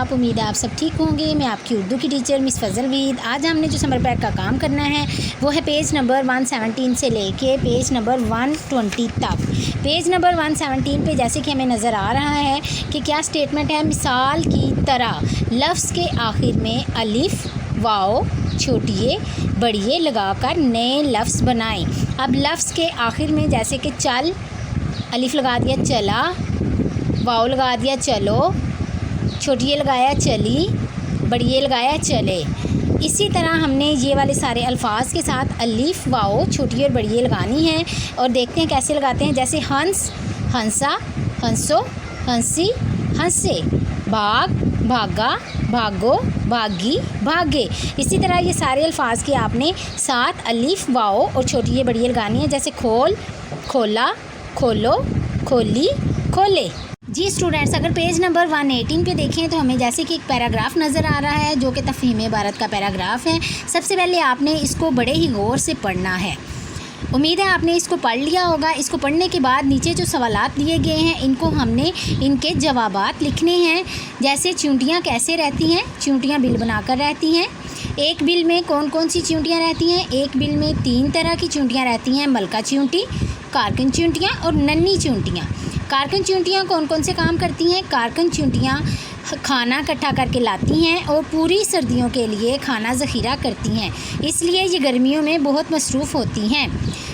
आप। उम्मीद है आप सब ठीक होंगे। मैं आपकी उर्दू की टीचर मिस फजलवीद। आज हमने जो समर पैक का काम करना है वो है पेज नंबर 117 से लेके पेज नंबर 120 तक। पेज नंबर 117 पे जैसे कि हमें नज़र आ रहा है कि क्या स्टेटमेंट है, मिसाल की तरह लफ्ज़ के आखिर में अलिफ वाओ छोटिए बड़िए लगाकर नए लफ्ज़ बनाएं। अब लफ्ज़ के आखिर में जैसे कि चल, अलिफ लगा दिया चला, वाओ लगा दिया चलो, छोटिए लगाया चली, बड़िए लगाया चले। इसी तरह हमने ये वाले सारे अल्फाज के साथ अलिफ वाओ छोटी और बड़िए लगानी है और देखते हैं कैसे लगाते हैं। जैसे हंस हंसा, हंसो, हंसी, हंसे, भाग भागा, भागो, भागी, भागे। इसी तरह ये सारे अल्फाज के आपने साथ अलिफ वाओ और छोटी बड़िए लगानी है। जैसे खोल, खोला, खोलो, खोली, खोले। जी स्टूडेंट्स, अगर पेज नंबर 118 पे देखें तो हमें जैसे कि एक पैराग्राफ नज़र आ रहा है जो कि तफ़हीम इबारत का पैराग्राफ है। सबसे पहले आपने इसको बड़े ही गौर से पढ़ना है। उम्मीद है आपने इसको पढ़ लिया होगा। इसको पढ़ने के बाद नीचे जो सवालात दिए गए हैं इनको हमने इनके जवाबात लिखने हैं। जैसे चींटियाँ कैसे रहती हैं? चींटियाँ बिल बनाकर रहती हैं। एक बिल में कौन कौन सी चींटियाँ रहती हैं? एक बिल में 3 तरह की चींटियाँ रहती हैं, मलका चींटी, कारकन चींटियाँ और नन्ही चींटियाँ। कारकन चींटियाँ कौन कौन से काम करती हैं? कारकन चींटियाँ खाना इकट्ठा करके लाती हैं और पूरी सर्दियों के लिए खाना ज़ख़ीरा करती हैं, इसलिए ये गर्मियों में बहुत मसरूफ़ होती हैं।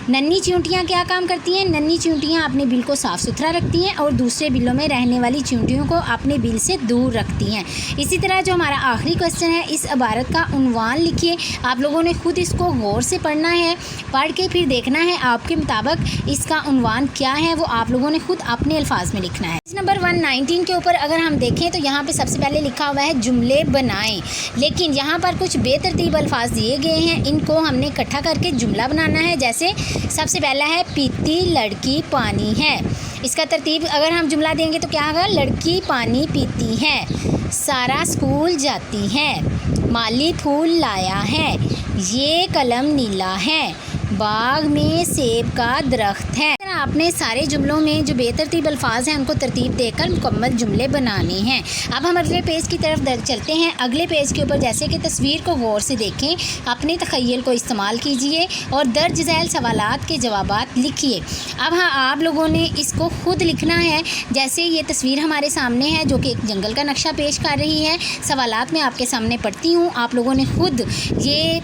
नन्ही चींटियाँ क्या काम करती हैं? नन्ही चींटियाँ अपने बिल को साफ़ सुथरा रखती हैं और दूसरे बिलों में रहने वाली चींटियों को अपने बिल से दूर रखती हैं। इसी तरह जो हमारा आखिरी क्वेश्चन है, इस इबारत का उन्वान लिखिए। आप लोगों ने ख़ुद इसको गौर से पढ़ना है, पढ़ के फिर देखना है आपके मुताबिक इसका उन्वान क्या है, वो आप लोगों ने ख़ुद अपने अल्फाज में लिखना है। पेज नंबर 119 के ऊपर अगर हम देखें तो यहाँ पे सबसे पहले लिखा हुआ है जुमले बनाएं, लेकिन यहाँ पर कुछ बेतरतीब अल्फाज दिए गए हैं, इनको हमने इकट्ठा करके जुमला बनाना है। जैसे सबसे पहला है पीती लड़की पानी है। इसका तरतीब अगर हम जुमला देंगे तो क्या होगा? लड़की पानी पीती है, सारा स्कूल जाती है, माली फूल लाया है, ये कलम नीला है, बाग में सेब का दरख्त है। आपने सारे जुमलों में जो बेतरतीब अल्फाज हैं उनको तरतीब देकर मुकम्मल जुमले बनाने हैं। अब हम अगले पेज की तरफ चलते हैं। अगले पेज के ऊपर जैसे कि तस्वीर को गौर से देखें, अपने तख़य्युल को इस्तेमाल कीजिए और दर्ज झैल सवालात के जवाबात लिखिए। अब हाँ, आप लोगों ने इसको ख़ुद लिखना है। जैसे ये तस्वीर हमारे सामने है जो कि एक जंगल का नक्शा पेश कर रही है। सवालात मैं आपके सामने पढ़ती हूँ, आप लोगों ने ख़ुद ये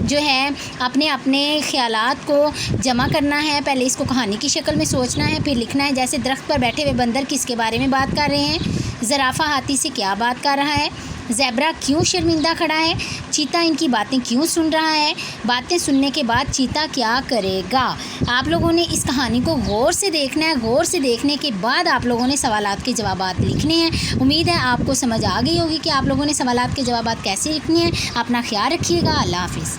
जो है अपने अपने ख़यालात को जमा करना है। पहले इसको कहानी की शक्ल में सोचना है, फिर लिखना है। जैसे दरख्त पर बैठे हुए बंदर किसके बारे में बात कर रहे हैं? ज़राफ़ा हाथी से क्या बात कर रहा है? ज़ेब्रा क्यों शर्मिंदा खड़ा है? चीता इनकी बातें क्यों सुन रहा है? बातें सुनने के बाद चीता क्या करेगा? आप लोगों ने इस कहानी को गौर से देखना है। गौर से देखने के बाद आप लोगों ने सवालात के जवाबात लिखने हैं। उम्मीद है आपको समझ आ गई होगी कि आप लोगों ने सवालात के जवाबात कैसे लिखने हैं। अपना ख्याल रखिएगा। अल्लाह हाफ़िज़।